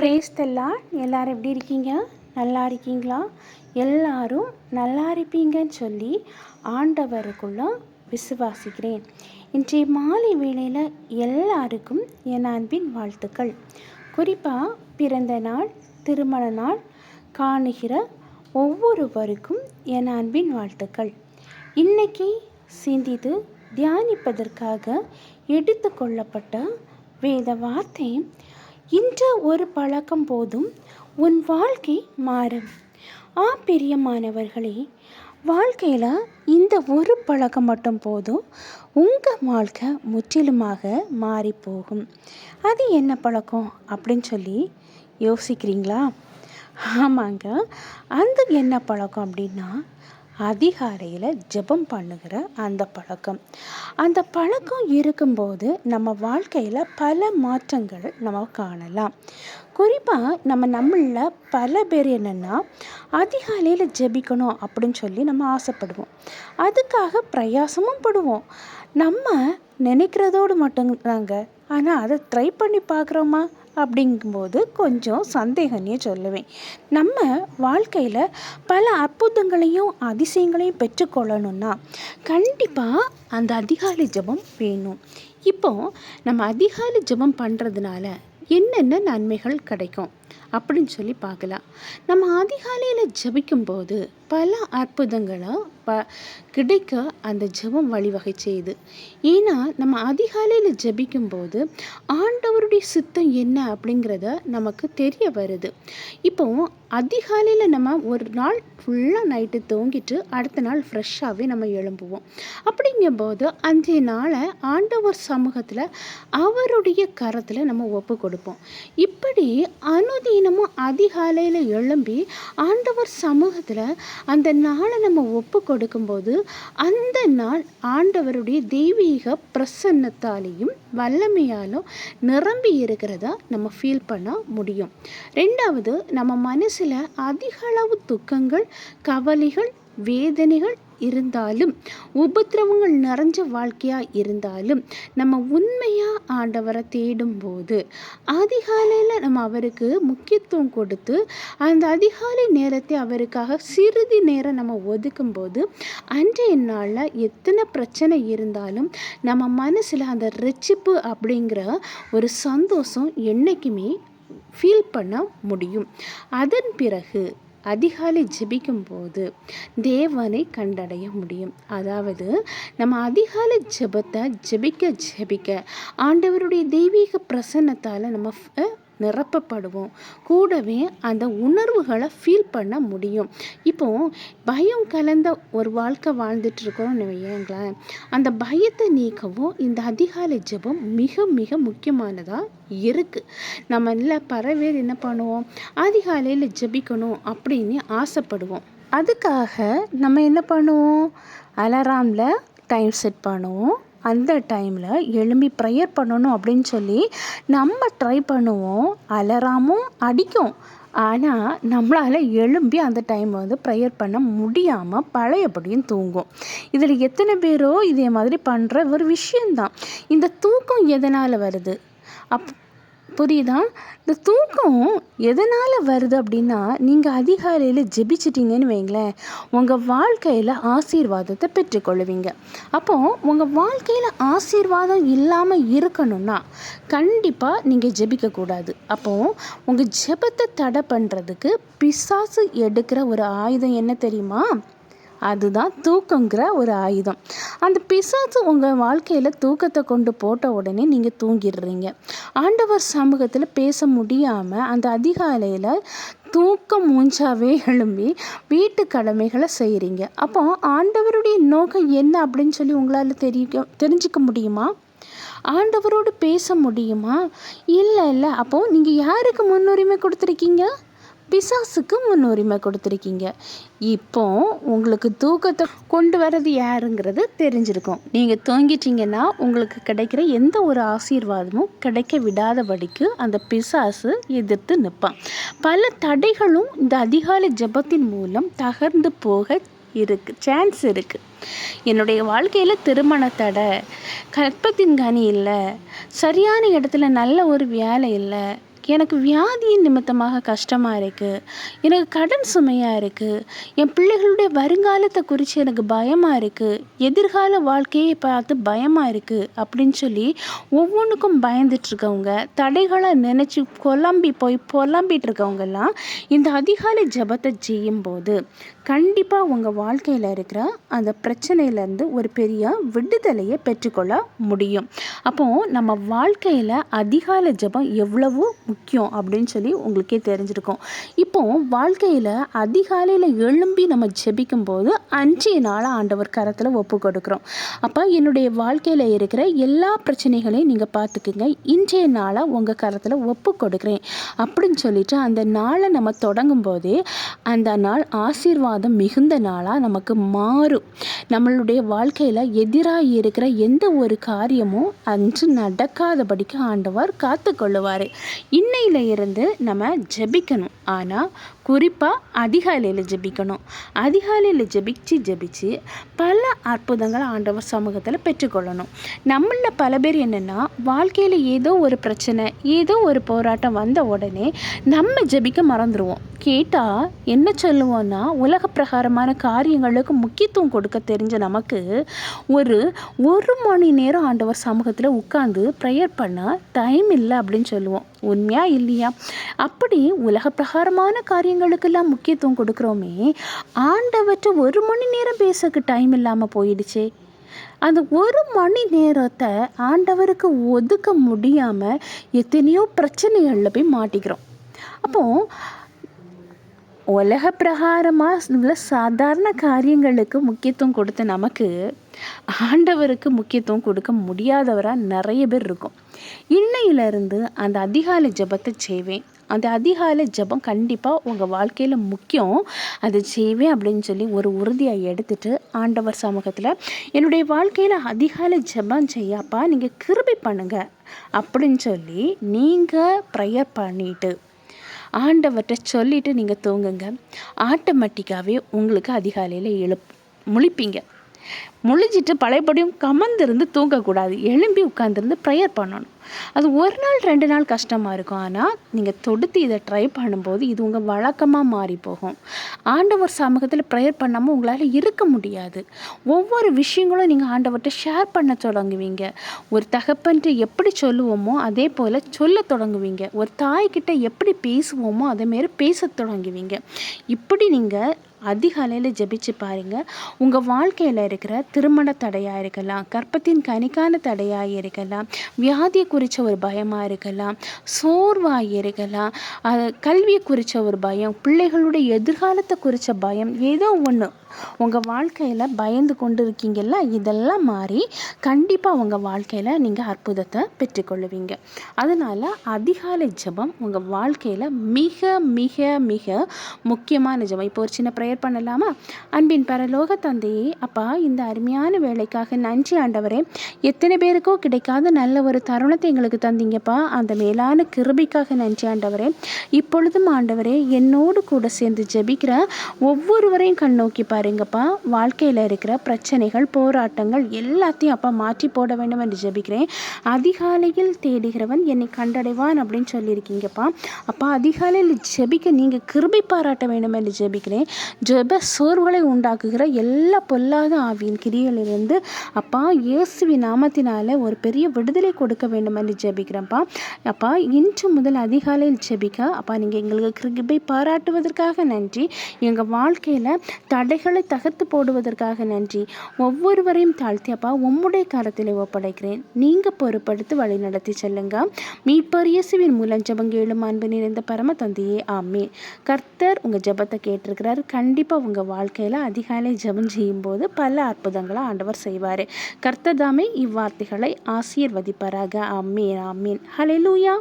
Praise the Lord. எல்லாரும் எப்படி இருக்கீங்க? நல்லா இருக்கீங்களா? எல்லாரும் நல்லா இருப்பீங்கன்னு சொல்லி ஆண்டவருக்குள்ள விசுவாசிக்கிறேன். இன்றைய மாலை வேளையில் எல்லாருக்கும் என் அன்பின் வாழ்த்துக்கள். குறிப்பாக பிறந்த நாள், திருமண நாள் காணுகிற ஒவ்வொருவருக்கும் என் அன்பின் வாழ்த்துக்கள். இன்னைக்கு சிந்தித்து தியானிப்பதற்காக எடுத்து கொள்ளப்பட்ட வேத வார்த்தை, இன்று ஒரு பழக்கம் போதும் உன் வாழ்க்கை மாறும். பிரியமானவர்களே, வாழ்க்கையில் இந்த ஒரு பழக்கம் மட்டும் போதும் உங்கள் வாழ்க்கை முற்றிலுமாக மாறி போகும். அது என்ன பழக்கம் அப்படின்னு சொல்லி யோசிக்கிறீங்களா? ஆமாங்க, அந்த என்ன பழக்கம் அப்படின்னா அதிகாலையில் ஜெபம் பண்ணுகிற அந்த பழக்கம் இருக்கும்போது நம்ம வாழ்க்கையில் பல மாற்றங்கள் நம்ம காணலாம். குறிப்பாக நம்மளில் பல பேர் என்னென்னா அதிகாலையில் ஜெபிக்கணும் அப்படின்னு சொல்லி நம்ம ஆசைப்படுவோம். அதுக்காக பிரயாசமும் படுவோம். நம்ம நினைக்கிறதோடு மட்டும்தாங்க, ஆனால் அதை ட்ரை பண்ணி பார்க்குறோமா அப்படிங்கும்போது கொஞ்சம் சந்தேகம்னே சொல்லுவேன். நம்ம வாழ்க்கையில் பல அற்புதங்களையும் அதிசயங்களையும் பெற்றுக்கொள்ளணும்னா கண்டிப்பாக அந்த அதிகாலை ஜெபம் வேணும். இப்போது நம்ம அதிகாலை ஜெபம் பண்ணுறதுனால என்னென்ன நன்மைகள் கிடைக்கும் அப்படின்னு சொல்லி பார்க்கலாம். நம்ம அதிகாலையில் ஜெபிக்கும்போது பல அற்புதங்களை கிடைக்க அந்த ஜெபம் வழிவகை செய்யுது. ஏன்னா நம்ம அதிகாலையில் ஜெபிக்கும்போது ஆண்டவருடைய சித்தம் என்ன அப்படிங்கிறத நமக்கு தெரிய வருது. இப்போ அதிகாலையில் நம்ம ஒரு நாள் ஃபுல்லாக நைட்டு தூங்கிட்டு அடுத்த நாள் ஃப்ரெஷ்ஷாகவே நம்ம எழும்புவோம். அப்படிங்கும்போது அன்றைய நாளை ஆண்டவர் சமூகத்தில் அவருடைய கரத்தில் நம்ம ஒப்பு கொடுப்போம். இப்படி அனுதினமும் அதிகாலையில் எழும்பி ஆண்டவர் சமூகத்தில் அந்த நாளை நம்ம ஒப்பு கொடுக்கும்போது அந்த நாள் ஆண்டவருடைய தெய்வீக பிரசன்னத்தாலேயும் வல்லமையாலும் நிரம்பி இருக்கிறதா நம்ம ஃபீல் பண்ண முடியும். ரெண்டாவது, நம்ம மனசில் அதிக அளவு துக்கங்கள், கவலைகள், வேதனைகள் இருந்தாலும், உபத்திரவங்கள் நிறைஞ்ச வாழ்க்கையாக இருந்தாலும், நம்ம உண்மையாக ஆண்டவரை தேடும்போது அதிகாலையில் நம்ம அவருக்கு முக்கியத்துவம் கொடுத்து அந்த அதிகாலை நேரத்தை அவருக்காக சிறிது நேரம் நம்ம ஒதுக்கும்போது அன்றைய நாளில் எத்தனை பிரச்சனை இருந்தாலும் நம்ம மனசில் அந்த ரட்சிப்பு அப்படிங்கிற ஒரு சந்தோஷம் என்றைக்குமே ஃபீல் பண்ண முடியும். அதன் பிறகு அதிகாலை ஜெபிக்கும்போது தேவனை கண்டடைய முடியும். அதாவது நம்ம அதிகாலை ஜெபத்தை ஜெபிக்க ஆண்டவருடைய தெய்வீக பிரசன்னத்தால் நம்ம நிரப்பப்படுவோம். கூடவே அந்த உணர்வுகளை ஃபீல் பண்ண முடியும். இப்போது பயம் கலந்த ஒரு வாழ்க்கை வாழ்ந்துட்டுருக்கோம்னு வைங்களேன், அந்த பயத்தை நீக்கவும் இந்த அதிகாலை ஜெபம் மிக மிக முக்கியமானதாக இருக்குது. நம்ம இல்லை பரவேர் என்ன பண்ணுவோம், அதிகாலையில் ஜெபிக்கணும் அப்படின்னு ஆசைப்படுவோம். அதுக்காக நம்ம என்ன பண்ணுவோம், அலாராமில் டைம் செட் பண்ணுவோம். அந்த டைமில் எழும்பி ப்ரேயர் பண்ணணும் அப்படின்னு சொல்லி நம்ம ட்ரை பண்ணுவோம். அலாரமும் அடிக்கும், ஆனால் நம்மளால் எழும்பி அந்த டைம் ப்ரேயர் பண்ண முடியாமல் பழையபடியும் தூங்கும். இதில் எத்தனை பேரோ இதே மாதிரி பண்ணுற ஒரு விஷயந்தான். இந்த தூக்கம் எதனால் வருது புரியுதா? இந்த தூக்கம் எதனால் வருது அப்படின்னா, நீங்கள் அதிகாலையில் ஜெபிச்சிட்டிங்கன்னு வைங்களேன், உங்கள் வாழ்க்கையில் ஆசீர்வாதத்தை பெற்றுக்கொள்ளுவீங்க. அப்போது உங்கள் வாழ்க்கையில் ஆசீர்வாதம் இல்லாமல் இருக்கணும்னா கண்டிப்பாக நீங்கள் ஜெபிக்கக்கூடாது. அப்போது உங்கள் ஜெபத்தை தடை பண்ணுறதுக்கு பிசாசு எடுக்கிற ஒரு ஆயுதம் என்ன தெரியுமா? அதுதான் தூக்கங்கிற ஒரு ஆயுதம். அந்த பிசாசு உங்கள் வாழ்க்கையில் தூக்கத்தை கொண்டு போட்ட உடனே நீங்கள் தூங்கிடுறீங்க. ஆண்டவர் சமூகத்தில் பேச முடியாமல் அந்த அதிகாலையில் தூக்கம் மூஞ்சாவே எழும்பி வீட்டு கடமைகளை செய்கிறீங்க. அப்போ ஆண்டவருடைய நோக்கம் என்ன அப்படின்னு சொல்லி உங்களால் தெரிஞ்சிக்க முடியுமா? ஆண்டவரோடு பேச முடியுமா? இல்லை. அப்போது நீங்கள் யாருக்கு முன்னுரிமை கொடுத்துருக்கீங்க? பிசாசுக்கு முன்னுரிமை கொடுத்துருக்கீங்க. இப்போ உங்களுக்கு தூக்கத்தை கொண்டு வர்றது யாருங்கிறது தெரிஞ்சிருக்கும். நீங்கள் தூங்கிட்டீங்கன்னா உங்களுக்கு கிடைக்கிற எந்த ஒரு ஆசீர்வாதமும் கிடைக்க விடாதபடிக்கு அந்த பிசாசு எதிர்த்து நிற்பான். பல தடைகளும் இந்த அதிகாலை ஜெபத்தின் மூலம் தகர்ந்து போக சான்ஸ் இருக்குது. என்னுடைய வாழ்க்கையில் திருமண தடை, கற்பத்தின் கனி இல்லை, சரியான இடத்துல நல்ல ஒரு வேலை இல்லை, எனக்கு வியாதியின் நிமித்தமாக கஷ்டமாக இருக்குது, எனக்கு கடன் சுமையாக இருக்குது, என் பிள்ளைகளுடைய வருங்காலத்தை குறித்து எனக்கு பயமாக இருக்குது, எதிர்கால வாழ்க்கையை பார்த்து பயமாக இருக்குது அப்படின்னு சொல்லி ஒவ்வொன்றுக்கும் பயந்துட்டுருக்கவங்க, தடைகளை நினச்சி புலம்பிகிட்டு இருக்கவங்கெல்லாம் இந்த அதிகாலை ஜெபத்தை செய்யும்போது கண்டிப்பாக உங்கள் வாழ்க்கையில் இருக்கிற அந்த பிரச்சனையிலேருந்து ஒரு பெரிய விடுதலையை பெற்றுக்கொள்ள முடியும். அப்போது நம்ம வாழ்க்கையில் அதிகாலை ஜெபம் எவ்வளவோ முக்கியம் அப்படின்னு சொல்லி உங்களுக்கே தெரிஞ்சிருக்கும். இப்போது வாழ்க்கையில் அதிகாலையில் எழும்பி நம்ம ஜெபிக்கும்போது அன்றைய நாளை ஆண்டவர் கரத்தில் ஒப்பு கொடுக்குறோம். அப்போ என்னுடைய வாழ்க்கையில் இருக்கிற எல்லா பிரச்சனைகளையும் நீங்கள் பார்த்துக்குங்க, இன்றைய நாளை உங்கள் கரத்தில் ஒப்பு கொடுக்குறேன் அப்படின்னு சொல்லிட்டு அந்த நாளை நம்ம தொடங்கும் போதே அந்த நாள் ஆசீர்வாதம் மிகுந்த நாளாக நமக்கு மாறும். நம்மளுடைய வாழ்க்கையில் எதிராக இருக்கிற எந்த ஒரு காரியமும் அன்று நடக்காதபடிக்கு ஆண்டவர் காத்து கொள்ளுவார். இன்னையில இருந்து நம்ம ஜெபிக்கணும், ஆனால் குறிப்பாக அதிகாலையில் ஜெபிக்கணும். அதிகாலையில் ஜெபிச்சு பல அற்புதங்களை ஆண்டவர் சமூகத்தில் பெற்றுக்கொள்ளணும். நம்மளில் பல பேர் என்னென்னா வாழ்க்கையில் ஏதோ ஒரு பிரச்சனை, ஏதோ ஒரு போராட்டம் வந்த உடனே நம்ம ஜெபிக்க மறந்துடுவோம். கேட்டால் என்ன சொல்லுவோன்னா, உலக பிரகாரமான காரியங்களுக்கு முக்கியத்துவம் கொடுக்க தெரிஞ்ச நமக்கு ஒரு மணி நேரம் ஆண்டவர் சமூகத்தில் உட்கார்ந்து ப்ரேயர் பண்ண டைம் இல்லை அப்படின்னு சொல்லுவோம். உண்மையா இல்லையா? அப்படி உலக பிரகாரமான காரியங்களுக்கெல்லாம் முக்கியத்துவம் கொடுக்குறோமே, ஆண்டவற்றை 1 மணி நேரம் பேசக்கு டைம் இல்லாமல் போயிடுச்சே. அந்த 1 மணி நேரத்தை ஆண்டவருக்கு ஒதுக்க முடியாமல் எத்தனையோ பிரச்சனைகளில் போய் மாட்டிக்கிறோம். அப்போது உலக பிரகாரமாக உள்ள சாதாரண காரியங்களுக்கு முக்கியத்துவம் கொடுத்த நமக்கு ஆண்டவருக்கு முக்கியத்துவம் கொடுக்க முடியாதவராக நிறைய பேர் இருக்கும். இன்னையிலிருந்து அந்த அதிகாலை ஜெபத்தை செய்வேன், அந்த அதிகாலை ஜெபம் கண்டிப்பாக உங்கள் வாழ்க்கையில் முக்கியம், அதை செய்வேன் அப்படின்னு சொல்லி ஒரு உறுதியாக எடுத்துகிட்டு ஆண்டவர் சமூகத்தில் என்னுடைய வாழ்க்கையில் அதிகாலை ஜெபம் செய்யாப்பா நீங்கள் கிருபை பண்ணுங்க அப்படின்னு சொல்லி நீங்கள் ப்ரேயர் பண்ணிவிட்டு ஆண்டவர்கிட்ட சொல்லிவிட்டு நீங்கள் தூங்குங்க. ஆட்டோமேட்டிக்காகவே உங்களுக்கு அதிகாலையில் முழிப்பீங்க. முழிச்சிட்டு பழையபடியும் கமர்ந்திருந்து தூங்கக்கூடாது, எழும்பி உட்காந்துருந்து ப்ரேயர் பண்ணணும். அது 1 நாள் 2 நாள் கஷ்டமாக இருக்கும், ஆனால் நீங்கள் தொடுத்து இதை ட்ரை பண்ணும்போது இது உங்கள் வழக்கமாக மாறி போகும். ஆண்டவர் சமூகத்தில் ப்ரேயர் பண்ணாமல் உங்களால் இருக்க முடியாது. ஒவ்வொரு விஷயங்களும் நீங்கள் ஆண்டவர்கிட்ட ஷேர் பண்ண தொடங்குவீங்க. ஒரு தகப்பன்ட்டு எப்படி சொல்லுவோமோ அதே போல் சொல்ல தொடங்குவீங்க. ஒரு தாய்கிட்ட எப்படி பேசுவோமோ அதேமாரி பேச தொடங்குவீங்க. இப்படி நீங்கள் அதிகாலையில் ஜெபிச்சு பாருங்கள். உங்கள் வாழ்க்கையில் இருக்கிற திருமண தடையாக இருக்கலாம், கற்பத்தின் கனிக்கான தடையாக இருக்கலாம், வியாதியை குறித்த ஒரு பயமாக இருக்கலாம், சோர்வாக இருக்கலாம், கல்வியை குறித்த ஒரு பயம், பிள்ளைகளுடைய எதிர்காலத்தை குறித்த பயம், ஏதோ ஒன்று உங்கள் வாழ்க்கையில் பயந்து கொண்டு இருக்கீங்கல்ல, இதெல்லாம் மாறி கண்டிப்பாக உங்கள் வாழ்க்கையில் நீங்கள் அற்புதத்தை பெற்றுக்கொள்ளுவீங்க. அதனால் அதிகாலை ஜெபம் உங்கள் வாழ்க்கையில் மிக மிக மிக முக்கியமான ஜெபம். இப்போ ஒரு சின்ன ப்ரேயர் பண்ணலாமா? அன்பின் பரலோக தந்தையே, அப்பா இந்த அருமையான வேலைக்காக நன்றி ஆண்டவரே. எத்தனை பேருக்கோ கிடைக்காத நல்ல ஒரு தருணத்தை எங்களுக்கு தந்தீங்கப்பா. அந்த மேலான கிருபைக்காக நன்றி ஆண்டவரே. இப்பொழுதும் ஆண்டவரே என்னோடு கூட சேர்ந்து ஜெபிக்கிற ஒவ்வொருவரையும் கண் நோக்கி பாருங்கப்பா. வாழ்க்கையில் இருக்கிற பிரச்சனைகள், போராட்டங்கள் எல்லாத்தையும் அப்பா மாற்றி போட வேண்டும் என்று ஜெபிக்கிறேன். அதிகாலையில் தேடுகிறவன் என்னை கண்டடைவான் அப்படின்னு சொல்லியிருக்கீங்கப்பா. அப்பா அதிகாலையில் ஜெபிக்க நீங்கள் கிருபை பாராட்ட வேண்டும் என்று ஜெபிக்கிறேன். ஜெப சோர்வுகளை உண்டாக்குகிற எல்லா பொல்லாத ஆவியின் கிரியிலிருந்து அப்பா இயேசுவின் நாமத்தினால ஒரு பெரிய விடுதலை கொடுக்க வேண்டும் என்று ஜெபிக்கிறேன்ப்பா. அப்பா இன்று முதல் அதிகாலையில் ஜெபிக்க அப்பா நீங்கள் எங்களுக்கு கிருபை பாராட்டுவதற்காக நன்றி. எங்கள் வாழ்க்கையில் தடைகளை தகர்த்து போடுவதற்காக நன்றி. ஒவ்வொருவரையும் தாழ்த்தி அப்பா உம்முடைய கரத்தில் ஒப்படைக்கிறேன். நீங்கள் பொறுப்படுத்தி வழி நடத்தி செல்லுங்க. மீட்பர் இயேசுவின் மூலம் ஜெபங்கேளும் அன்பு நிறைந்த பரம தந்தையே, ஆமென். கர்த்தர் உங்கள் ஜெபத்தை கேட்டிருக்கிறார். கண்டிப்பாக உங்கள் வாழ்க்கையில் அதிகாலை ஜெபம் செய்யும்போது பல அற்புதங்களை ஆண்டவர் செய்வார். கர்த்தர் தாமே இவ்வார்த்தைகளை ஆசீர்வதிப்பாராக. ஆமென், ஆமென். ஹல்லேலூயா.